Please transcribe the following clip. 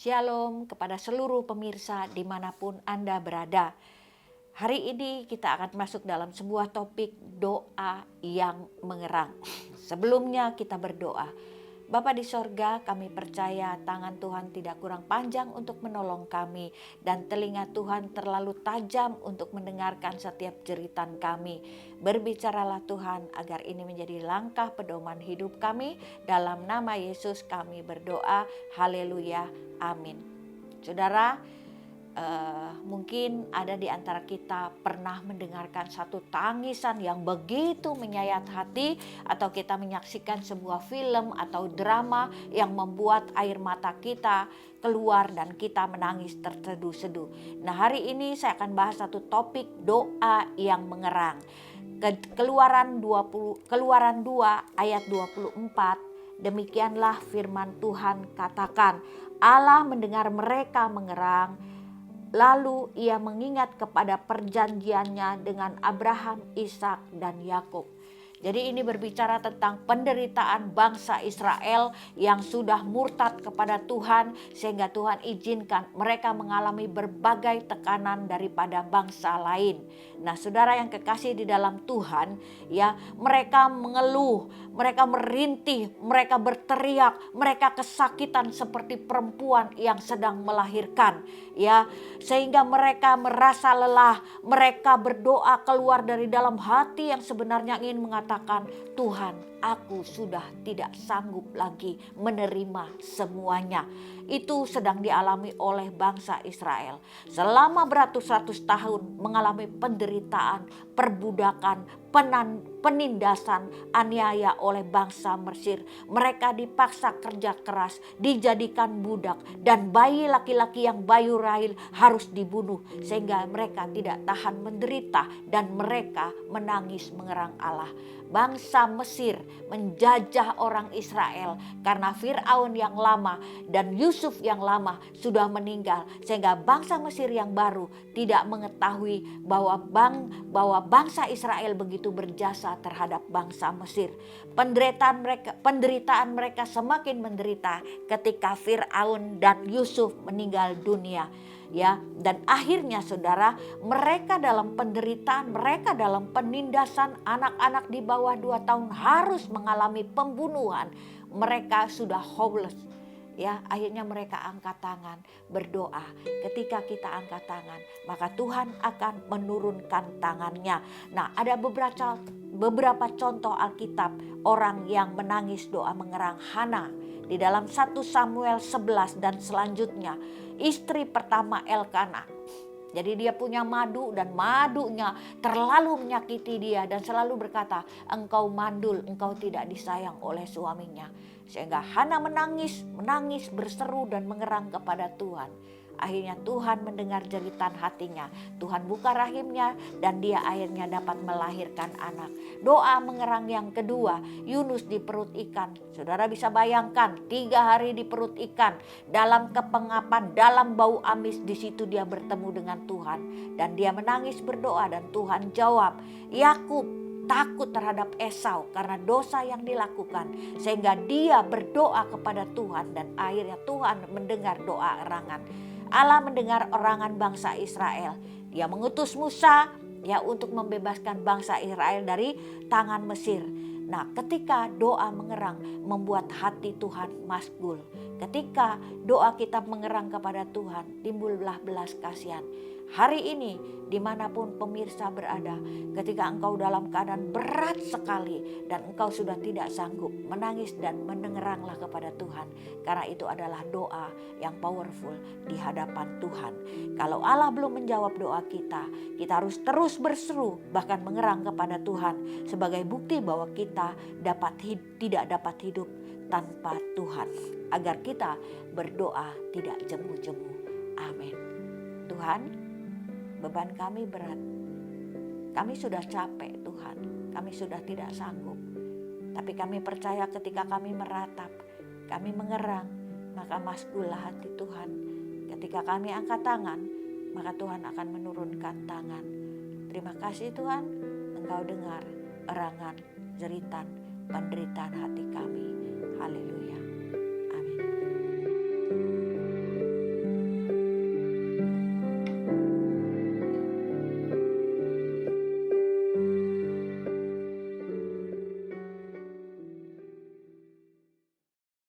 Shalom kepada seluruh pemirsa dimanapun Anda berada. Hari ini kita akan masuk dalam sebuah topik doa yang mengerang. Sebelumnya kita berdoa. Bapa di sorga, kami percaya tangan Tuhan tidak kurang panjang untuk menolong kami, dan telinga Tuhan terlalu tajam untuk mendengarkan setiap jeritan kami. Berbicaralah Tuhan agar ini menjadi langkah pedoman hidup kami. Dalam nama Yesus kami berdoa. Haleluya. Amin. Saudara, mungkin ada di antara kita pernah mendengarkan satu tangisan yang begitu menyayat hati, atau kita menyaksikan sebuah film atau drama yang membuat air mata kita keluar dan kita menangis terseduh-seduh. Nah, hari ini saya akan bahas satu topik doa yang mengerang. Keluaran 2 ayat 24, demikianlah firman Tuhan katakan, Allah mendengar mereka mengerang. Lalu ia mengingat kepada perjanjiannya dengan Abraham, Ishak, dan Yakub. Jadi ini berbicara tentang penderitaan bangsa Israel yang sudah murtad kepada Tuhan, sehingga Tuhan izinkan mereka mengalami berbagai tekanan daripada bangsa lain. Nah, saudara yang kekasih di dalam Tuhan, ya, mereka mengeluh, mereka merintih, mereka berteriak, mereka kesakitan seperti perempuan yang sedang melahirkan, ya, sehingga mereka merasa lelah. Mereka berdoa keluar dari dalam hati yang sebenarnya ingin mengatakan, Tuhan, aku sudah tidak sanggup lagi menerima semuanya. Itu sedang dialami oleh bangsa Israel. Selama beratus-ratus tahun mengalami penderitaan, perbudakan, penindasan, aniaya oleh bangsa Mesir. Mereka dipaksa kerja keras, dijadikan budak, dan bayi laki-laki yang bayu rahil harus dibunuh, sehingga mereka tidak tahan menderita dan mereka menangis mengerang Allah. Bangsa Mesir menjajah orang Israel karena Firaun yang lama dan Yusuf yang lama sudah meninggal, sehingga bangsa Mesir yang baru tidak mengetahui bahwa bangsa Israel begitu berjasa terhadap bangsa Mesir. Penderitaan mereka semakin menderita ketika Firaun dan Yusuf meninggal dunia. Ya, dan akhirnya saudara, mereka dalam penderitaan, mereka dalam penindasan, anak-anak di bawah 2 tahun harus mengalami pembunuhan. Mereka sudah hopeless. Ya, akhirnya mereka angkat tangan berdoa. Ketika kita angkat tangan, maka Tuhan akan menurunkan tangannya. Nah, ada beberapa contoh Alkitab orang yang menangis doa mengerang. Hana di dalam 1 Samuel 11 dan selanjutnya, istri pertama Elkana. Jadi dia punya madu dan madunya terlalu menyakiti dia dan selalu berkata, engkau mandul, engkau tidak disayang oleh suaminya. Sehingga Hana menangis berseru dan mengerang kepada Tuhan. Akhirnya Tuhan mendengar jeritan hatinya. Tuhan buka rahimnya dan dia akhirnya dapat melahirkan anak. Doa mengerang yang kedua, Yunus di perut ikan. Saudara bisa bayangkan 3 hari di perut ikan, dalam kepengapan, dalam bau amis. Di situ dia bertemu dengan Tuhan dan dia menangis berdoa dan Tuhan jawab. Yakub takut terhadap Esau karena dosa yang dilakukan, sehingga dia berdoa kepada Tuhan dan akhirnya Tuhan mendengar doa erangan. Allah mendengar erangan bangsa Israel. Dia mengutus Musa untuk membebaskan bangsa Israel dari tangan Mesir. Nah, ketika doa mengerang membuat hati Tuhan masgul. Ketika doa kita mengerang kepada Tuhan, timbullah belas kasihan. Hari ini dimanapun pemirsa berada, ketika engkau dalam keadaan berat sekali dan engkau sudah tidak sanggup, menangis dan mengeranglah kepada Tuhan. Karena itu adalah doa yang powerful di hadapan Tuhan. Kalau Allah belum menjawab doa kita, kita harus terus berseru, bahkan mengerang kepada Tuhan sebagai bukti bahwa kita tidak dapat hidup tanpa Tuhan, agar kita berdoa tidak jemu-jemu. Amin. Tuhan, beban kami berat. Kami sudah capek Tuhan. Kami sudah tidak sanggup. Tapi kami percaya ketika kami meratap, kami mengerang, maka masgullah hati Tuhan. Ketika kami angkat tangan, maka Tuhan akan menurunkan tangan. Terima kasih Tuhan, Engkau dengar erangan, jeritan, penderitaan hati kami. Haleluya.